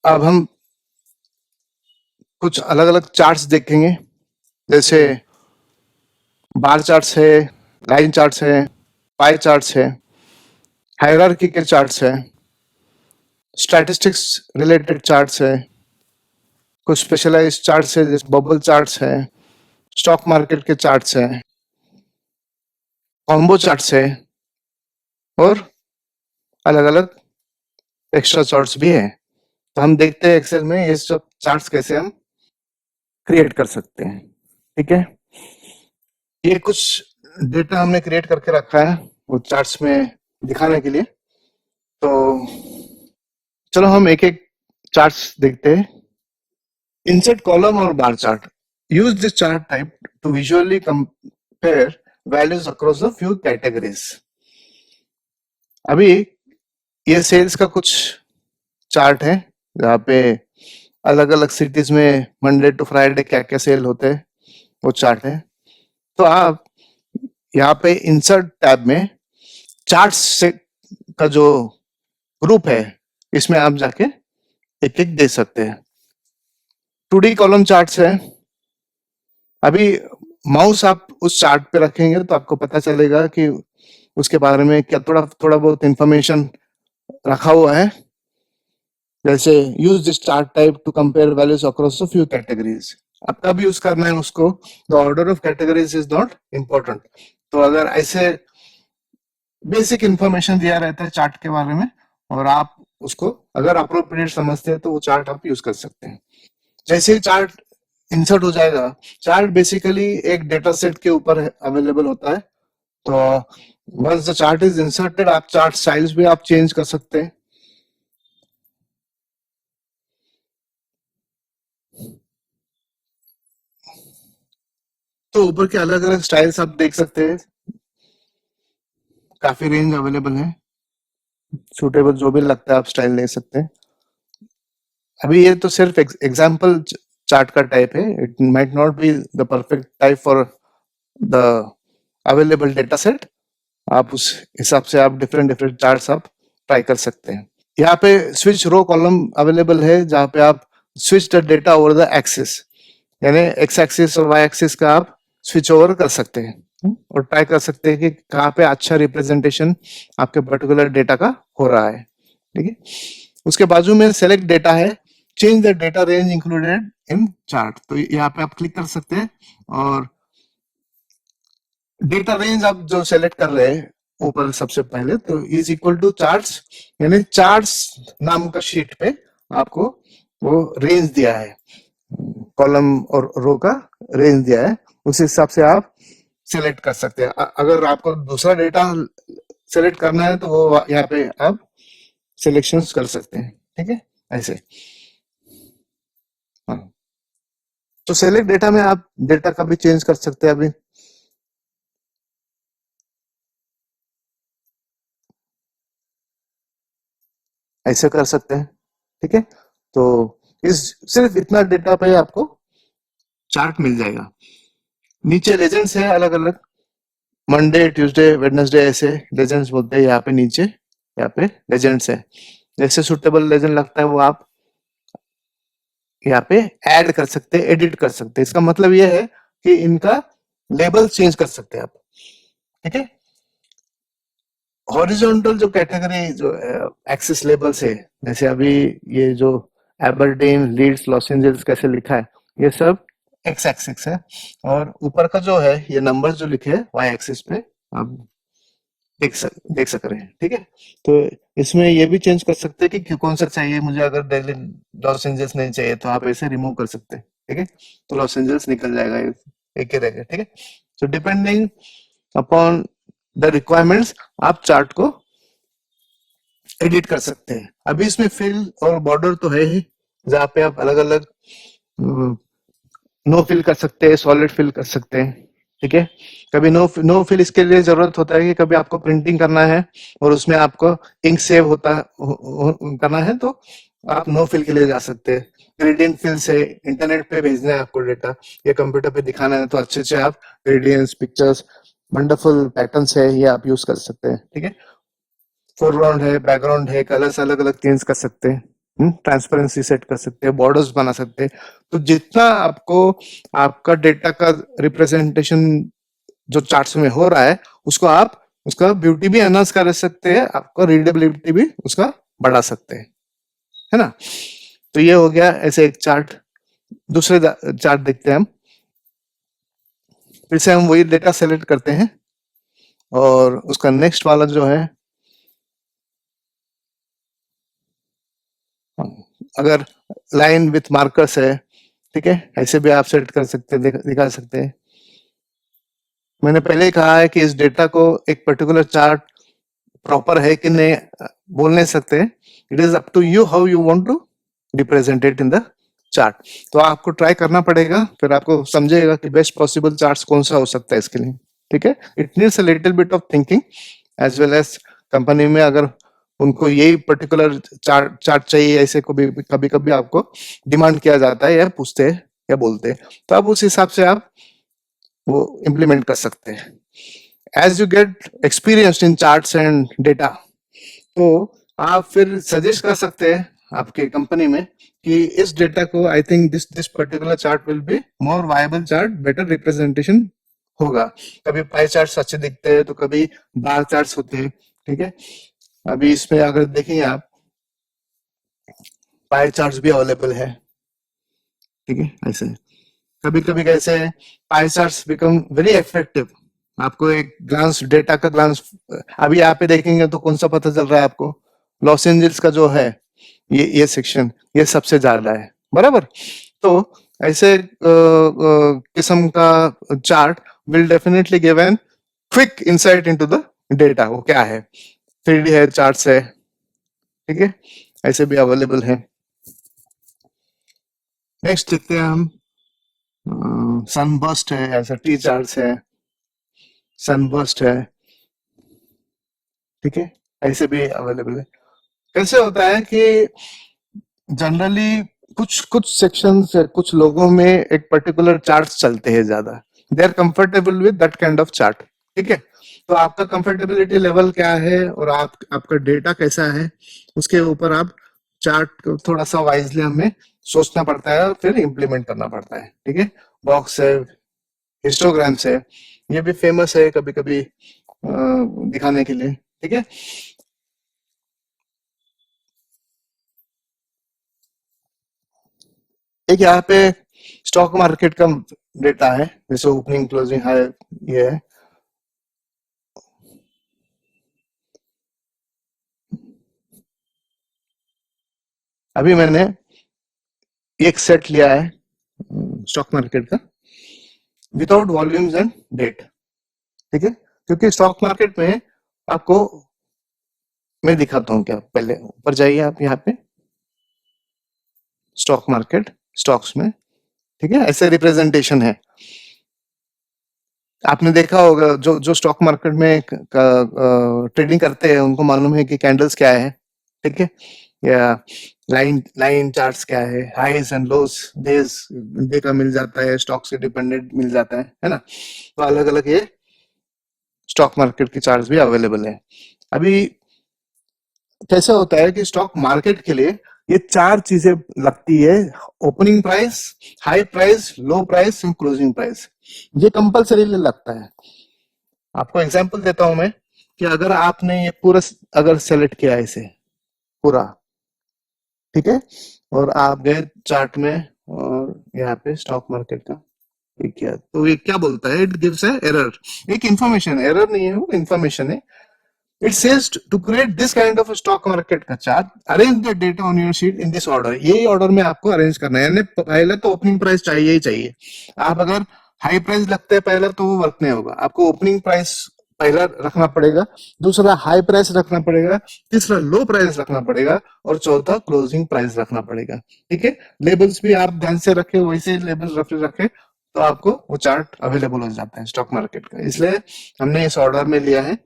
अब हम कुछ अलग अलग चार्ट्स देखेंगे, जैसे बार चार्ट्स है, लाइन चार्ट्स है, पाई चार्ट्स है, हायरार्की के चार्ट्स है, स्टैटिस्टिक्स रिलेटेड चार्ट्स है, कुछ स्पेशलाइज्ड चार्ट्स है जैसे बबल चार्ट्स है, स्टॉक मार्केट के चार्ट्स है, कॉम्बो चार्ट्स है और अलग अलग एक्स्ट्रा चार्ट्स भी है। तो हम देखते हैं एक्सेल में ये सब चार्ट्स कैसे हम क्रिएट कर सकते हैं। ठीक है, ये कुछ डेटा हमने क्रिएट करके रखा है वो चार्ट्स में दिखाने के लिए। तो चलो हम एक एक चार्ट्स देखते हैं। इंसर्ट कॉलम और bar chart. Use this chart type two visually compare values across the few categories. अभी ये सेल्स का कुछ चार्ट है जहाँ पे अलग अलग सिटीज में मंडे टू फ्राइडे क्या क्या सेल होते हैं वो चार्ट है। तो आप यहाँ पे इंसर्ट टैब में चार्ट्स से का जो ग्रुप है इसमें आप जाके एक एक दे सकते हैं। 2D कॉलम चार्ट्स है। अभी माउस आप उस चार्ट पे रखेंगे तो आपको पता चलेगा कि उसके बारे में क्या थोड़ा बहुत इंफॉर्मेशन रखा हुआ है। जैसे use this chart type two compare values across the few categories. अब कब यूज करना है उसको, the order of categories is not important. तो अगर ऐसे बेसिक इंफॉर्मेशन दिया रहता है चार्ट के बारे में और आप उसको अगर अप्रोप्रिएट समझते हैं तो वो चार्ट आप यूज कर सकते हैं। जैसे ही चार्ट इंसर्ट हो जाएगा, चार्ट बेसिकली एक डेटा सेट के ऊपर अवेलेबल होता है। तो once the chart is inserted आप चार्ट स्टाइल्स भी आप चेंज कर सकते हैं। तो ऊपर के अलग अलग स्टाइल्स आप देख सकते हैं, काफी रेंज अवेलेबल है, सूटेबल जो भी लगता है आप स्टाइल ले सकते हैं। अभी ये तो सिर्फ एग्जांपल चार्ट का टाइप है, it might not be the perfect type for the available data set. आप उस हिसाब से आप डिफरेंट डिफरेंट चार्ट्स आप ट्राई कर सकते हैं। यहाँ पे स्विच रो कॉलम अवेलेबल है जहाँ पे आप switch the data over the axis, यानी एक्स एक्सिस और वाई एक्सिस का आप स्विच ओवर कर सकते हैं और ट्राई कर सकते हैं कि कहाँ पे अच्छा रिप्रेजेंटेशन आपके पर्टिकुलर डेटा का हो रहा है। ठीक है, उसके बाजू में सेलेक्ट डेटा है, change the data range included in chart. तो यहाँ पे आप क्लिक कर सकते हैं और डेटा रेंज आप जो सेलेक्ट कर रहे हैं ऊपर सबसे पहले तो इज इक्वल टू चार्ट्स, यानी चार्ट्स नाम का शीट पे आपको वो रेंज दिया है, कॉलम और रो का रेंज दिया है, उस हिसाब से आप सिलेक्ट कर सकते हैं। अगर आपको दूसरा डेटा सिलेक्ट करना है तो वो यहाँ पे आप सिलेक्शंस कर सकते हैं। ठीक है, ऐसे। हाँ, तो सेलेक्ट डेटा में आप डेटा का भी चेंज कर सकते हैं। अभी ऐसे कर सकते हैं। ठीक है, तो इस सिर्फ इतना डेटा पे आपको चार्ट मिल जाएगा। नीचे लेजेंड्स है अलग अलग, मंडे ट्यूसडे वेडनेसडे ऐसे लेजेंड्स बोलते हैं यहाँ पे नीचे, यहाँ पे लेजेंड्स है। जैसे सुटेबल लेजेंड लगता है वो आप यहाँ पे ऐड कर सकते हैं, एडिट कर सकते हैं। इसका मतलब ये है कि इनका लेबल चेंज कर सकते हैं आप। ठीक है, हॉरिजॉन्टल जो कैटेगरी जो एक्सिस लेबल्स है, जैसे अभी ये जो एबरडीन लीड्स लॉस एंजल्स कैसे लिखा है, ये सब एक्स एक्सिस है और ऊपर का जो है ये नंबर जो लिखे हैं वाई एक्सिस पे आप देख सक रहे हैं। ठीक है, तो इसमें ये भी चेंज कर सकते हैं कि कौन सा चाहिए मुझे। अगर दिल्ली लॉस एंजल्स नहीं चाहिए तो आप ऐसे रिमूव कर सकते हैं। ठीक है, तो लॉस एंजल्स निकल जाएगा, एक ही रहेगा। ठीक है, so depending upon the requirements आप चार्ट को एडिट कर सकते हैं। अभी इसमें फिल और बॉर्डर तो है ही, जहाँ पे आप अलग अलग नो फिल कर सकते हैं, सॉलिड फिल कर सकते हैं। ठीक है, कभी नो फिल इसके लिए जरूरत होता है कि कभी आपको प्रिंटिंग करना है और उसमें आपको इंक सेव करना है तो आप नो फिल के लिए जा सकते हैं। ग्रेडियंट फिल से इंटरनेट पे भेजना है आपको डेटा, ये कंप्यूटर पे दिखाना है तो अच्छे से आप ग्रेडियंट्स, पिक्चर्स, वंडरफुल पैटर्न्स है ये आप यूज कर सकते हैं। ठीक है, फोरग्राउंड है, बैकग्राउंड है, कलर्स अलग अलग चेंज कर सकते हैं। ट्रांसपेरेंसी सेट कर सकते हैं, बॉर्डर्स बना सकते हैं। तो जितना आपको आपका डेटा का रिप्रेजेंटेशन जो चार्ट्स में हो रहा है, उसको आप उसका ब्यूटी भी एनहांस कर सकते हैं, आपका रीडेबिलिटी भी उसका बढ़ा सकते हैं, है ना। तो ये हो गया ऐसे एक चार्ट। दूसरे चार्ट देखते हैं हम। फिर से हम वही डेटा सेलेक्ट करते हैं और उसका नेक्स्ट वाला जो है, अगर लाइन विथ मार्कर्स है, ठीक है, ऐसे भी आप सेट कर सकते हैं, दिखा सकते हैं। मैंने पहले ही कहा है कि इस डेटा को एक पर्टिकुलर चार्ट प्रॉपर है कि नहीं बोल नहीं सकते। It is up to you how you want to represent it in the chart. तो आपको ट्राई करना पड़ेगा, फिर आपको समझेगा कि बेस्ट पॉसिबल चार्ट्स कौन सा हो सकता है इसके लिए, ठीक है। It needs a little bit of thinking as well as company में अगर उनको यही पर्टिकुलर चार्ट चार्ट चाहिए, ऐसे को भी कभी कभी आपको डिमांड किया जाता है या पूछते हैं या बोलते हैं, तो आप उस हिसाब से आप वो इम्प्लीमेंट कर सकते हैं। As you get experienced in charts and data, तो आप फिर सजेस्ट कर सकते हैं आपके कंपनी में कि इस डेटा को I think this this particular chart will be more viable chart, better representation होगा। कभी पाई चार्ट अच्छे दिखते हैं तो कभी बार चार्ट होते हैं, ठीक है। अभी इसमें अगर देखेंगे आप, पाई चार्ट भी अवेलेबल है, ठीक है। ऐसे कभी कभी कैसे pie charts become very effective. आपको एक ग्लांस डेटा का ग्लांस अभी यहाँ पे देखेंगे तो कौन सा पता चल रहा है आपको, लॉस एंजल्स का जो है ये सेक्शन ये सबसे ज्यादा है, बराबर। तो ऐसे किस्म का chart will definitely give an quick insight into the data, वो क्या है, 3D है, चार्ट्स है, ठीक है, ऐसे भी अवेलेबल है। नेक्स्ट देखते हैं हम, सनबर्स्ट है, ऐसा टी चार्ट्स है, सनबर्स्ट है, ठीक है, ऐसे भी अवेलेबल है। कैसे होता है कि जनरली कुछ कुछ सेक्शन से कुछ लोगों में एक पर्टिकुलर चार्ट चलते हैं ज्यादा, they are comfortable with that kind of chart, ठीक है। तो आपका कंफर्टेबिलिटी लेवल क्या है और आपका डेटा कैसा है, उसके ऊपर आप चार्ट को थोड़ा सा वाइजली हमें सोचना पड़ता है और फिर इम्प्लीमेंट करना पड़ता है, ठीक है। बॉक्स है, हिस्टोग्राम्स है, ये भी फेमस है कभी कभी दिखाने के लिए, ठीक है। एक यहाँ पे स्टॉक मार्केट का डेटा है, जैसे ओपनिंग क्लोजिंग हाई, ये है। अभी मैंने एक सेट लिया है स्टॉक मार्केट का विदाउट वॉल्यूम्स एंड डेट, ठीक है। क्योंकि स्टॉक मार्केट में आपको मैं दिखाता हूँ, क्या पहले ऊपर जाइए आप, यहाँ पे स्टॉक मार्केट, स्टॉक्स में, ठीक है, ऐसे रिप्रेजेंटेशन है। आपने देखा होगा जो जो स्टॉक मार्केट में ट्रेडिंग करते हैं उनको मालूम है कि कैंडल्स क्या है, ठीक है, या लाइन लाइन चार्ट्स क्या है, highs and lows days day का मिल जाता है, स्टॉक से डिपेंडेंट मिल जाता है ना। तो अलग अलग ये स्टॉक मार्केट की चार्ट्स भी अवेलेबल है। अभी कैसे होता है कि स्टॉक मार्केट के लिए ये चार चीजें लगती है, opening price, high price, low price and closing price, ये कंपल्सरी लगता है। आपको एग्जांपल देता हूं मैं कि अगर आपने ये पूरा अगर सेलेक्ट किया इसे पूरा, ठीक है, और आप गए चार्ट में और यहाँ पे स्टॉक मार्केट का ये किया, तो ये क्या बोलता है, इट गिव्स ए एरर, एक इंफॉर्मेशन, एरर नहीं है वो इंफॉर्मेशन है। It says to create this kind of a stock market का chart, arrange the data on your sheet in this order, यही ऑर्डर में आपको अरेंज करना है। यानी पहले तो ओपनिंग प्राइस चाहिए ही चाहिए। आप अगर हाई प्राइस लगते हैं पहले तो वो वर्क नहीं होगा, आपको ओपनिंग प्राइस पहला रखना पड़ेगा, दूसरा हाई प्राइस रखना पड़ेगा, तीसरा लो प्राइस रखना पड़ेगा और चौथा क्लोजिंग प्राइस रखना पड़ेगा, ठीक है। लेबल्स भी आप ध्यान से रखे, वैसे लेबल रखे तो आपको वो चार्ट अवेलेबल हो जाता है स्टॉक मार्केट का। इसलिए हमने इस ऑर्डर में लिया है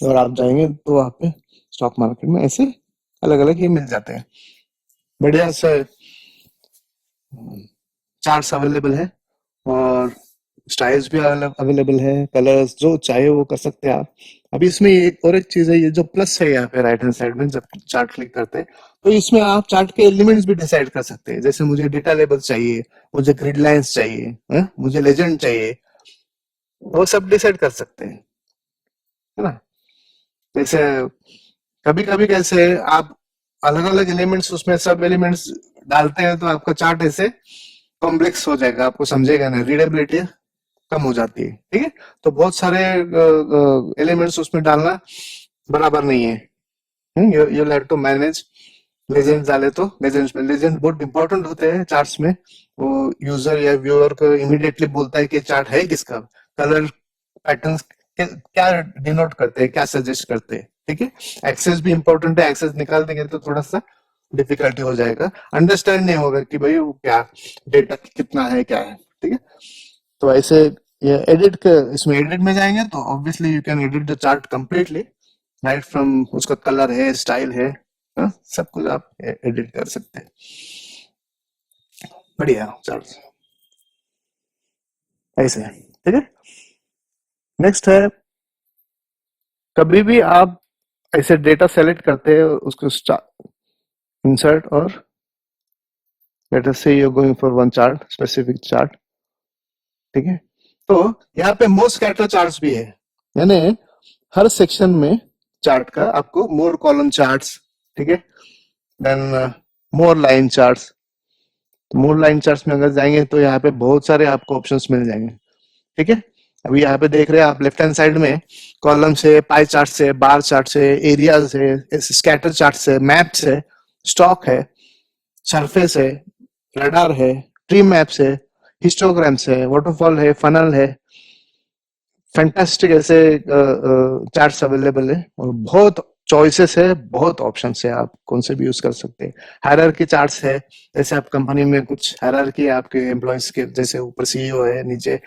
और आप जाएंगे तो वहां पे स्टॉक मार्केट में ऐसे अलग अलग ये मिल जाते हैं, बढ़िया से चार्ट्स अवेलेबल है। और स्टाइल्स भी अवेलेबल है, कलर्स जो चाहे वो कर सकते हैं आप। अभी इसमें एक और एक चीज है, ये जो प्लस है यहाँ पे राइट हैंड साइड में जब चार्ट क्लिक करते हैं, तो इसमें आप चार्ट के एलिमेंट्स भी डिसाइड कर सकते हैं। जैसे मुझे डेटा लेबल चाहिए, मुझे ग्रिड लाइंस चाहिए, मुझे लेजेंड चाहिए, वो सब डिसाइड कर सकते हैं, है ना। जैसे कभी कभी कैसे आप अलग अलग एलिमेंट्स, उसमें सब एलिमेंट्स डालते हैं तो आपका चार्ट ऐसे कॉम्प्लेक्स हो जाएगा, आपको समझेगा ना, रीडेबिलिटी कम हो जाती है, ठीक है। तो बहुत सारे एलिमेंट्स उसमें डालना बराबर नहीं है। You have to manage. Legends डाले तो लेजेंड्स में, लेजेंड बहुत इंपॉर्टेंट होते हैं चार्ट्स में। वो यूजर या व्यूअर को इमीडिएटली बोलता है कि चार्ट है किसका। कलर पैटर्न्स क्या डिनोट करते हैं, क्या सजेस्ट करते हैं, ठीक है। एक्सेस भी इंपॉर्टेंट है, एक्सेस निकाल देंगे तो थोड़ा सा डिफिकल्टी हो जाएगा, अंडरस्टैंड नहीं होगा कि भाई वो क्या डेटा कितना है, क्या है, ठीक है। तो ऐसे ये एडिट के, इसमें एडिट में जाएंगे तो obviously you can edit the chart completely, right from उसका कलर है, स्टाइल है, सब कुछ आप एडिट कर सकते हैं। बढ़िया चार्ट ऐसे है, ठीक है। नेक्स्ट है, कभी भी आप ऐसे डेटा सेलेक्ट करते हैं, उसको इंसर्ट और let us say you are going for one chart, specific chart, ठीक है। तो यहाँ पे मोस्ट स्कैटर चार्ट्स भी है, यानी हर सेक्शन में चार्ट का आपको मोर कॉलम चार्ट्स, ठीक है, then more line charts. More line charts में अगर जाएंगे तो यहाँ पे बहुत सारे आपको ऑप्शंस मिल जाएंगे, ठीक है। अभी यहाँ पे देख रहे हैं आप लेफ्ट हैंड साइड में कॉलम से, पाई चार्ट से, बार चार्ट से, एरियाज है, स्कैटर चार्ट से, मैप्स है, स्टॉक है, सरफेस है, रडार है, ट्री मैप्स है, हिस्टोग्राम्स है, वाटरफॉल है, फनल है, फैंटास्टिक ऐसे चार्ट्स अवेलेबल है और बहुत चॉइसेस है, बहुत ऑप्शंस है, आप कौन से भी यूज कर सकते हैं। हायरार्की चार्ट्स है, जैसे आप कंपनी में कुछ हायरार्की है आपके एम्प्लॉयज के, जैसे ऊपर सीईओ है, नीचे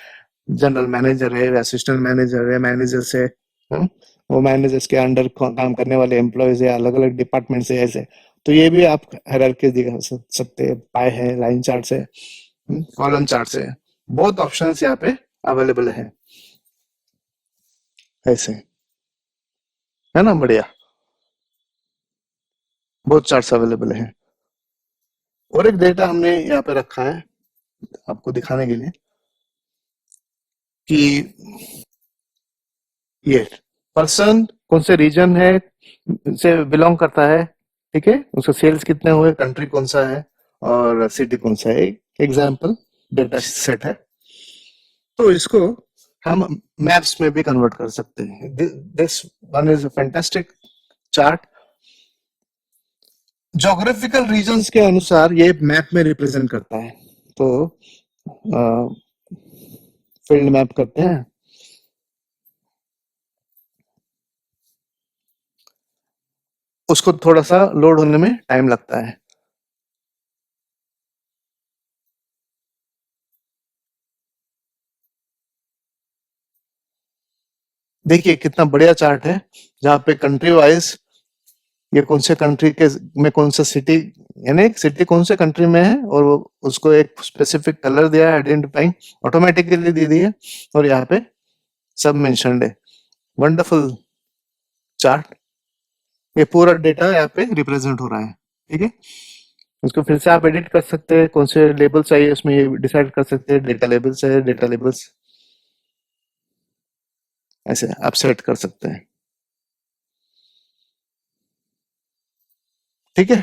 जनरल मैनेजर है, असिस्टेंट मैनेजर है, मैनेजर्स है, हम्म, वो मैनेजर्स के अंडर काम करने वाले एम्प्लॉयज है, अलग अलग डिपार्टमेंट से ऐसे। तो ये भी आप हायरार्की दिखा सकते हैं, पाए है, लाइन चार्ट है, कॉलम चार्ट है, बहुत ऑप्शन यहाँ पे अवेलेबल है ऐसे, है ना। बढ़िया, बहुत चार्ट्स अवेलेबल है। और एक डेटा हमने यहाँ पे रखा है आपको दिखाने के लिए कि ये पर्सन कौन से रीजन है से बिलोंग करता है, ठीक है, उसका सेल्स कितने हुए, कंट्री कौन सा है और सिटी कौन सा है। एक एग्जाम्पल डेटा सेट है, तो इसको हम मैप्स में भी कन्वर्ट कर सकते हैं। This one is a fantastic chart, geographical regions के अनुसार ये मैप में रिप्रेजेंट करता है। तो फील्ड मैप करते हैं, उसको थोड़ा सा लोड होने में टाइम लगता है। देखिए कितना बढ़िया चार्ट है, जहाँ पे कंट्री वाइज ये कौन से कंट्री के में कौन सा सिटी, यानी एक सिटी कौन से कंट्री में है और वो उसको एक स्पेसिफिक कलर दिया है, आइडेंटिफाइंग ऑटोमेटिकली दे दी है, और यहाँ पे सब मेंशन्ड है। वंडरफुल चार्ट, ये पूरा डेटा यहाँ पे रिप्रेजेंट हो रहा है, ठीक है। इसको फिर से आप एडिट कर सकते हैं, कौन से लेबल चाहिए उसमें ये डिसाइड कर सकते हैं, डेटा लेबल्स है, डेटा लेबल्स ऐसे आप सेट कर सकते हैं, ठीक है।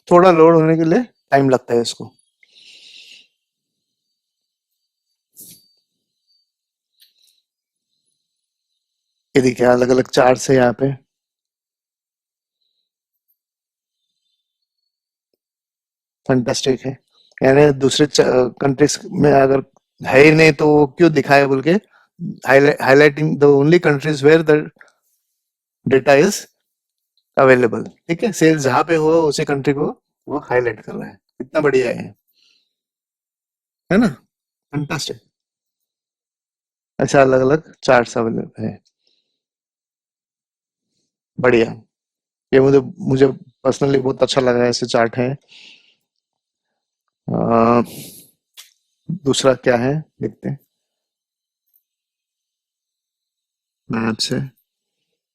थोड़ा लोड होने के लिए टाइम लगता है इसको। ये देखिए अलग अलग चार्ट्स है यहाँ पे, फैंटास्टिक है। यानी दूसरे कंट्रीज में अगर है ही नहीं तो वो क्यों दिखाए बोल के, highlighting the only countries where the data is available, ठीक है। सेल्स जहाँ पे हो उसी कंट्री को वो हाईलाइट कर रहा है, इतना बढ़िया है ना। फैंटास्टिक, ऐसा अलग अलग चार्ट्स अवेलेबल है, बढ़िया। ये मुझे मुझे पर्सनली बहुत अच्छा लगा, ऐसे चार्ट है। दूसरा क्या है देखते हैं मैप से।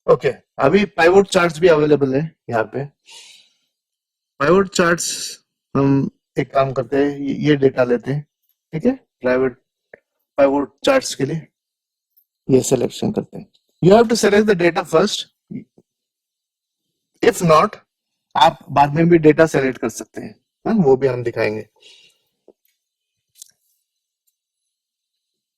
ओके, अभी पाइवोट चार्ट्स भी अवेलेबल है यहाँ पे। पाइवोट चार्ट्स हम एक काम करते हैं, ये डेटा लेते हैं, ठीक है, प्राइवेट पाइवोट चार्ट्स के लिए ये सिलेक्शन करते हैं। You have to select the data first, if not आप बाद में भी डेटा सेलेक्ट कर सकते हैं, हाँ, वो भी हम दिखाएंगे।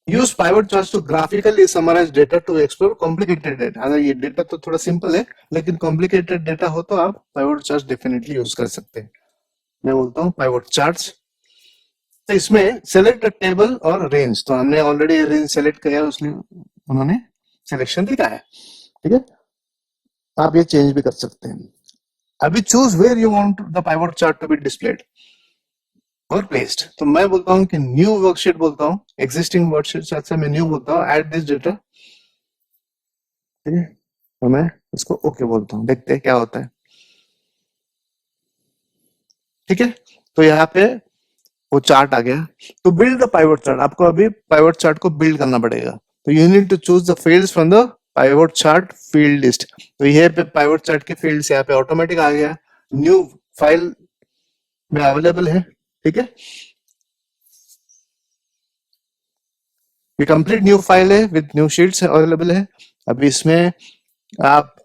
Use pivot charts to graphically summarise data to explore complicated data. अगर ये डेटा तो थोड़ा सिंपल है, लेकिन कॉम्प्लिकेटेड डेटा हो तो आप पाइवट चार्ट्स डेफिनेटली यूज कर सकते हैं। मैं बोलता हूँ पाइवट चार्ट्स, तो इसमें सेलेक्ट टेबल और रेंज, तो हमने ऑलरेडी रेंज सेलेक्ट किया उसने, उन्होंने सिलेक्शन दिखा है, ठीक है। आप ये चेंज भी कर सकते हैं। अभी choose where you want the pivot chart to be displayed और प्लेस्ड। तो मैं बोलता हूँ कि न्यू वर्कशीट बोलता हूँ, एग्जिस्टिंग वर्कशीट से मैं न्यू बोलता हूँ, ऐड दिस डेटा, ठीक है। तो मैं इसको ओके बोलता हूँ, देखते हैं क्या होता है, ठीक है। तो यहाँ पे वो चार्ट आ गया। तो बिल्ड द पाइवट चार्ट, आपको अभी पाइवट चार्ट को बिल्ड करना पड़ेगा। तो you need to choose the fields from the pivot chart field list. तो ये पे पाइवट चार्ट के फील्ड्स यहाँ पे ऑटोमेटिक आ गया, न्यू फाइल में अवेलेबल है, ठीक है। ये कंप्लीट न्यू फाइल है विद न्यू शीट्स अवेलेबल है। अभी इसमें आप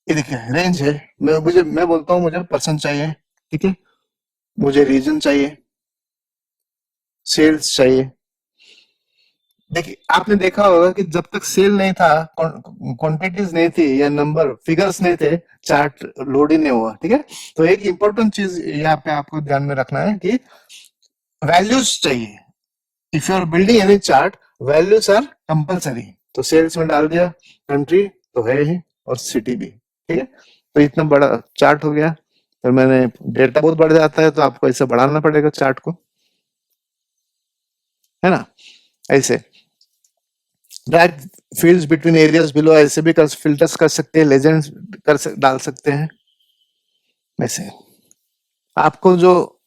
ये देखिए रेंज है, मैं बोलता हूँ मुझे पर्सन चाहिए, ठीक है, मुझे रीजन चाहिए, सेल्स चाहिए। देखिए आपने देखा होगा कि जब तक सेल नहीं था, क्वांटिटीज नहीं थी या नंबर फिगर्स नहीं थे, चार्ट लोड ही नहीं हुआ, ठीक है। तो एक इंपॉर्टेंट चीज यहाँ पे आपको ध्यान में रखना है कि वैल्यूज चाहिए। If you are building any chart, values are compulsory. तो सेल्स में डाल दिया, कंट्री तो है ही, और सिटी भी, ठीक है। तो इतना बड़ा चार्ट हो गया। फिर मैंने डेटा बहुत बढ़ जाता है तो आपको ऐसे बढ़ाना पड़ेगा चार्ट को, है ना, ऐसे drag fields between areas below, ऐसे भी कर फिल्टर्स कर सकते हैं, लेजेंड्स डाल सकते हैं। वैसे आपको जो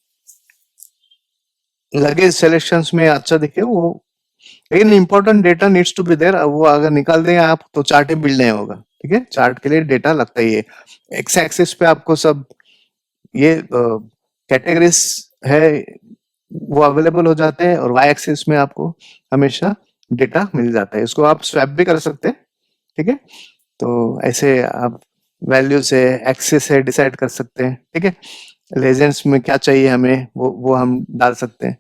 लगे सिलेक्शंस में अच्छा दिखे वो, लेकिन important data needs to be there. वो अगर निकाल देंगे आप तो चार्ट ही बिल्ड नहीं होगा, ठीक है। चार्ट के लिए डेटा लगता ही है। एक्स एक्सिस पे आपको सब ये कैटेगरीज है वो अवेलेबल हो जाते हैं, और वाई एक्सिस में आपको हमेशा डेटा मिल जाता है। इसको आप स्वैप भी कर सकते हैं, ठीक है। तो ऐसे आप वैल्यू से एक्सेस से डिसाइड कर सकते हैं, ठीक है। लेजेंड्स में क्या चाहिए हमें वो हम डाल सकते हैं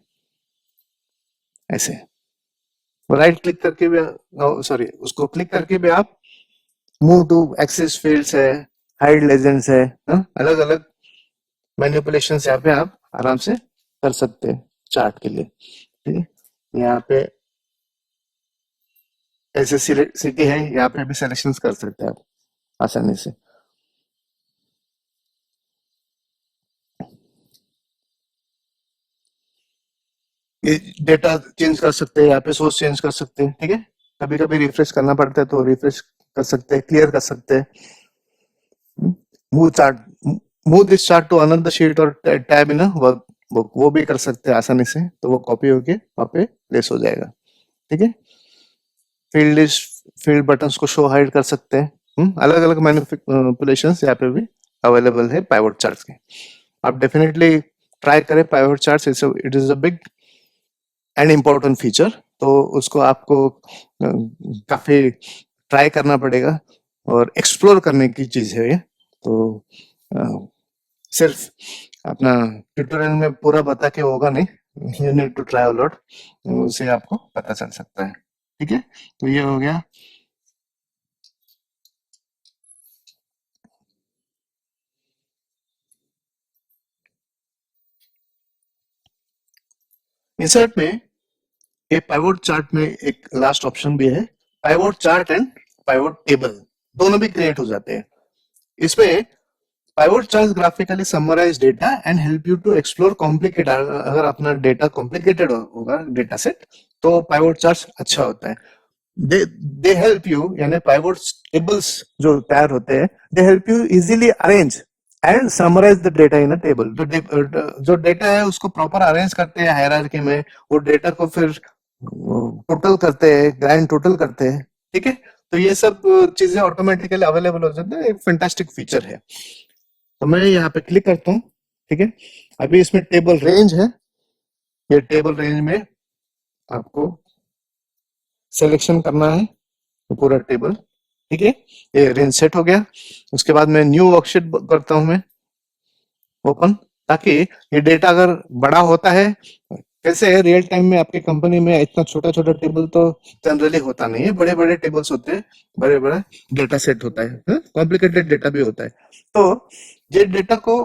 ऐसे। राइट क्लिक करके भी, सॉरी, उसको क्लिक करके भी आप मूव टू एक्सेस फील्ड्स है, हाइड लेजेंड्स है, अलग अलग मैनिपुलेशन यहाँ पे आप आराम से कर सकते हैं चार्ट के लिए, ठीक है। यहाँ पे ऐसे सिटी है, यहाँ पे भी सिलेक्शन कर सकते हैं आप आसानी से। ये डेटा चेंज कर सकते हैं, यहाँ पे सोर्स चेंज कर सकते हैं, ठीक है। कभी कभी रिफ्रेश करना पड़ता है तो रिफ्रेश कर सकते हैं, क्लियर कर सकते हैं। Move chart, move this chart to another sheet और टैब इन वर्क बुक, वो भी कर सकते हैं आसानी से। तो वो कॉपी होके वहां पे प्लेस हो जाएगा, ठीक है। फील्ड लिस्ट, फील्ड बटन्स को शो हाइड कर सकते हैं। अलग अलग मैनिपुलेशन यहाँ पे भी अवेलेबल है पाइवट चार्ट के। आप डेफिनेटली ट्राई करें pivot chart, it is a big and important feature. तो उसको आपको काफी ट्राई करना पड़ेगा और एक्सप्लोर करने की चीज है ये। तो सिर्फ अपना ट्यूटोरियल में पूरा बता के होगा नहीं, you need to try a lot, उसे आपको पता चल सकता है, ठीक है। तो ये हो गया। इंसर्ट में ये पाइवोट चार्ट में एक लास्ट ऑप्शन भी है, pivot chart and pivot table, दोनों भी क्रिएट हो जाते हैं इसमें। Pivot chart graphically summarise data and help you to explore complicated, अगर अपना डेटा कॉम्प्लिकेटेड होगा डेटा सेट तो पाइवोट चार्ट अच्छा होता है। दे हेल्प यू, यानी पाइवोट टेबल्स जो तैयार होते हैं, they help you easily arrange and summarise the data in a table. जो डेटा है उसको प्रॉपर अरेंज करते हैं हायरार्की में, वो डेटा को फिर टोटल करते हैं, ग्रैंड टोटल करते हैं, ठीक है। तो ये सब चीजें ऑटोमेटिकली अवेलेबल हो जाते हैं, एक फैंटास्टिक फीचर है। तो मैं यहाँ पे क्लिक करता हूँ, ठीक है। अभी इसमें टेबल रेंज है, ये टेबल रेंज में आपको सिलेक्शन करना है तो पूरा टेबल, ठीक है। ये रेंज सेट हो गया। उसके बाद मैं न्यू वर्कशीट करता हूं मैं ओपन, ताकि ये डेटा अगर बड़ा होता है, कैसे है रियल टाइम में आपकी कंपनी में इतना छोटा छोटा टेबल तो जनरली होता नहीं है, बड़े बड़े टेबल्स होते हैं, बड़े बड़े डेटा सेट होता है, कॉम्प्लिकेटेड डेटा भी होता है। तो ये डेटा को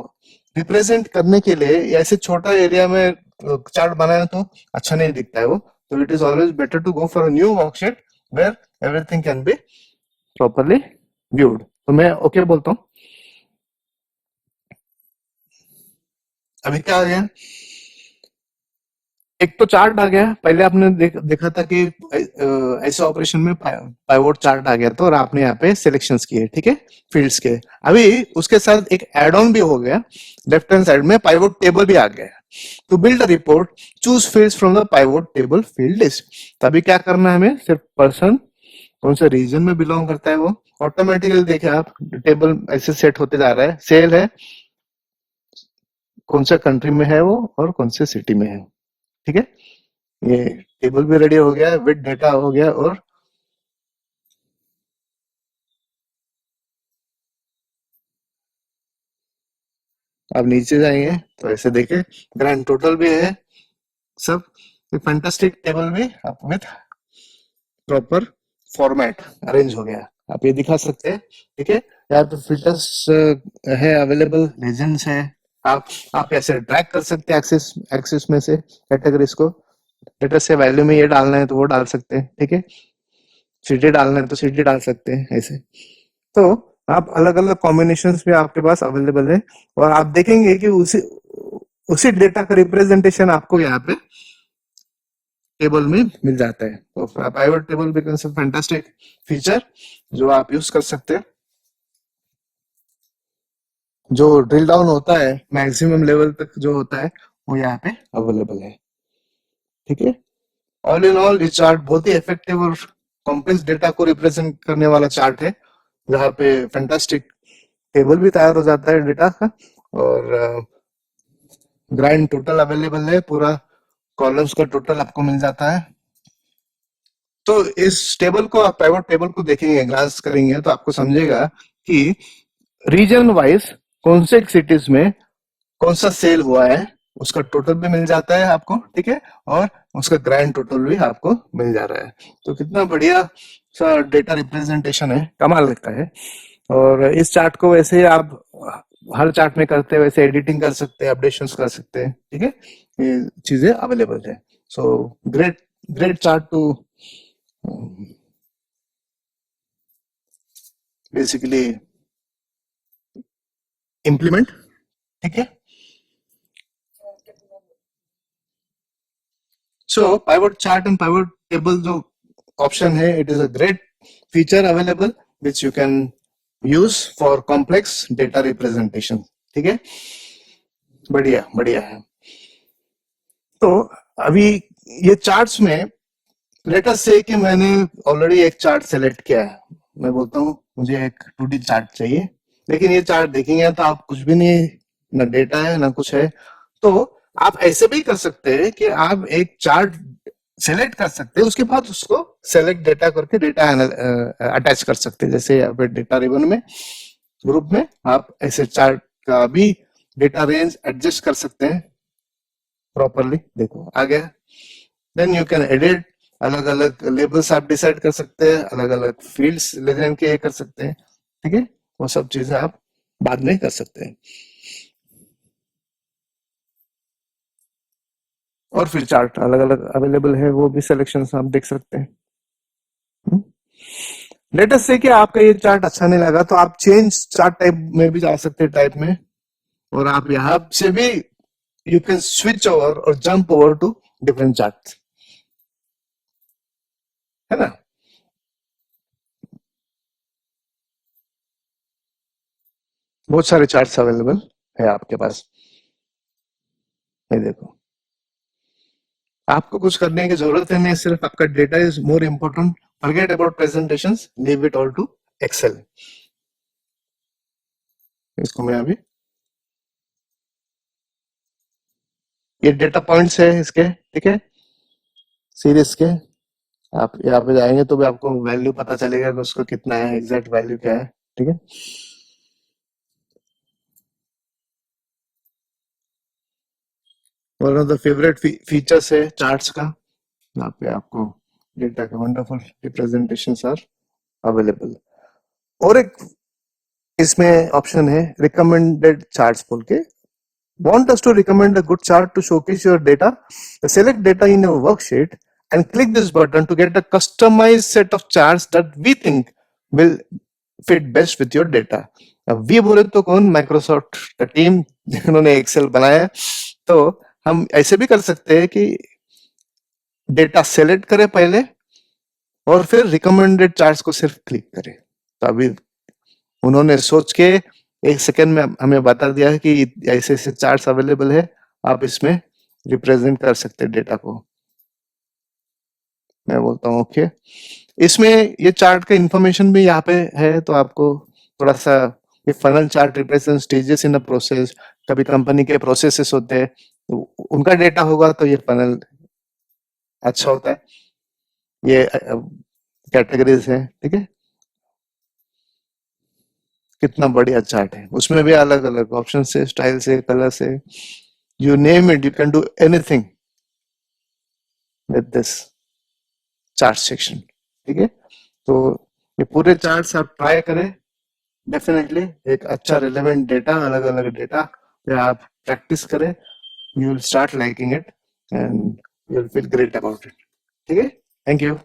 रिप्रेजेंट करने के लिए ऐसे छोटा एरिया में चार्ट बनाए तो अच्छा नहीं दिखता है वो। तो it is always better to go for a new worksheet where everything can be properly viewed. तो मैं ओके बोलता हूँ। अभी क्या आ गया, एक तो चार्ट आ गया। पहले आपने देखा था कि ऐसे ऑपरेशन में पाइवोट चार्ट आ गया था और आपने यहाँ पे सिलेक्शंस किए, ठीक है, फील्ड्स के। अभी उसके साथ एक एड ऑन भी हो गया, लेफ्ट हैंड साइड में पाइवोट टेबल भी आ गया। To build a report choose fields from the pivot table field list. तभी क्या करना है हमें, सिर्फ पर्सन कौन से रीजन में बिलोंग करता है वो ऑटोमेटिकली देखे आप, टेबल ऐसे सेट होते जा रहा है। सेल है, कौन सा कंट्री में है वो और कौन से सिटी में है, ठीक है। ये टेबल भी रेडी हो गया, विद डेटा हो गया। और आप नीचे जाएंगे तो ऐसे देखे ग्रैंड टोटल भी है सब, फैंटास्टिक टेबल भी विथ प्रॉपर फॉर्मेट अरेंज हो गया। आप ये दिखा सकते हैं, ठीक है। यहाँ पे फिल्टर्स है अवेलेबल, लेजेंड्स है। आप ऐसे ड्रैग कर सकते हैं एक्सिस एक्सिस में से कैटेगरीज को। लेटर से वैल्यू में ये डालना है तो वो डाल सकते हैं, ठीक है। सिटी डालना है तो सिटी डाल सकते हैं ऐसे। तो आप अलग अलग कॉम्बिनेशंस में आपके पास अवेलेबल है। और आप देखेंगे कि उसी उसी डेटा का रिप्रेजेंटेशन आपको यहाँ पे टेबल में मिल जाता है। तो pivot table becomes a fantastic feature जो आप यूज कर सकते हैं। जो ड्रिल डाउन होता है मैक्सिमम लेवल तक जो होता है वो यहाँ पे अवेलेबल है, ठीक है। ऑल इन ऑल ये चार्ट बहुत ही इफेक्टिव और कॉम्प्लेक्स डेटा को रिप्रेजेंट करने वाला चार्ट है, जहाँ पे फैंटास्टिक टेबल भी तैयार हो जाता है डेटा का। और ग्राइंड टोटल अवेलेबल है, पूरा कॉलम्स का टोटल आपको मिल जाता है। तो इस टेबल को आप पाइवट टेबल को देखेंगे, ग्लांस करेंगे तो आपको समझेगा कि रीजन वाइज कौन से सिटीज में कौन सा सेल हुआ है, उसका टोटल भी मिल जाता है आपको, ठीक है। और उसका ग्रैंड टोटल भी आपको मिल जा रहा है। तो कितना बढ़िया सा डेटा रिप्रेजेंटेशन है, कमाल लगता है। और इस चार्ट को वैसे आप हर चार्ट में करते हैं वैसे एडिटिंग कर सकते हैं, अपडेशन कर सकते हैं, ठीक है। ये चीजें अवेलेबल है। So great great chart to basically implement, ठीक है। So pivot chart and pivot table जो ऑप्शन है, it is a great feature available which you can use for complex data representation, ठीक है। बढ़िया बढ़िया है। तो अभी ये चार्ट्स में लेट अस से कि मैंने ऑलरेडी एक चार्ट सेलेक्ट किया है। मैं बोलता हूँ मुझे एक 2D चार्ट चाहिए, लेकिन ये चार्ट देखेंगे तो आप कुछ भी नहीं, ना डेटा है ना कुछ है। तो आप ऐसे भी कर सकते हैं कि आप एक चार्ट सेलेक्ट कर सकते हैं, उसके बाद उसको सेलेक्ट डेटा करके डेटा अटैच कर सकते हैं। जैसे यहाँ पे डेटा रिबन में ग्रुप में आप ऐसे चार्ट का भी डेटा रेंज एडजस्ट कर सकते हैं प्रॉपरली। देखो आ गया। देन यू कैन एडिट, अलग अलग लेबल्स आप डिसाइड कर सकते हैं, अलग अलग फील्ड्स लेजन के कर सकते हैं, ठीक है। वो सब चीजें आप बाद में कर सकते हैं। और फिर चार्ट अलग अलग अवेलेबल है, वो भी सिलेक्शन आप देख सकते हैं। लेटेस्ट से कि आपका ये चार्ट अच्छा नहीं लगा तो आप चेंज चार्ट टाइप में भी जा सकते हैं, टाइप में। और आप यहाँ से भी यू कैन स्विच ओवर और jump over to different chart, है ना। बहुत सारे चार्ट्स अवेलेबल है आपके पास। ये देखो, आपको कुछ करने की जरूरत है नहीं, सिर्फ आपका data is more important. Forget about presentations, leave it all to Excel. इसको मैं अभी, ये डेटा पॉइंट्स है इसके, ठीक है, सीरीज के। आप यहाँ पे जाएंगे तो भी आपको वैल्यू पता चलेगा कि उसको कितना है, एग्जैक्ट वैल्यू क्या है, ठीक है। One of the favourite features है चार्ट्स का। यहाँ पे आपको डेटा के वंडरफुल रिप्रेजेंटेशंस आर अवेलेबल। और एक इसमें ऑप्शन है रिकमेंडेड चार्ट्स बोल के। Want us to recommend a good chart to showcase your data? Select data in your worksheet and click this button to get a customized set of charts that we think will fit best with your data. अब we बोले तो कौन, Microsoft का team जिन्होंने Excel बनाया है। तो हम ऐसे भी कर सकते हैं कि डेटा सेलेक्ट करें पहले और फिर रिकमेंडेड चार्ट्स को सिर्फ क्लिक करें। तो अभी उन्होंने सोच के एक सेकेंड में हमें बता दिया है कि ऐसे ऐसे चार्ट्स अवेलेबल है, आप इसमें रिप्रेजेंट कर सकते हैं डेटा को। मैं बोलता हूँ ओके। इसमें ये चार्ट का इंफॉर्मेशन भी यहाँ पे है, तो आपको थोड़ा सा, ये funnel chart represent stages in a process. कभी कंपनी के प्रोसेसेस होते हैं, तो उनका डेटा होगा तो ये फनल अच्छा होता है। ये कैटेगरीज है, ठीक है। कितना बढ़िया चार्ट है, उसमें भी अलग अलग ऑप्शन है, स्टाइल से, कलर से, you name it, you can do anything with this chart section, ठीक है। तो ये पूरे चार्ट्स आप ट्राई करें, डेफिनेटली एक अच्छा रिलेवेंट डेटा, अलग अलग डेटा पे आप प्रैक्टिस करें, you will start liking it and you will feel great about it, ठीक है। Thank you.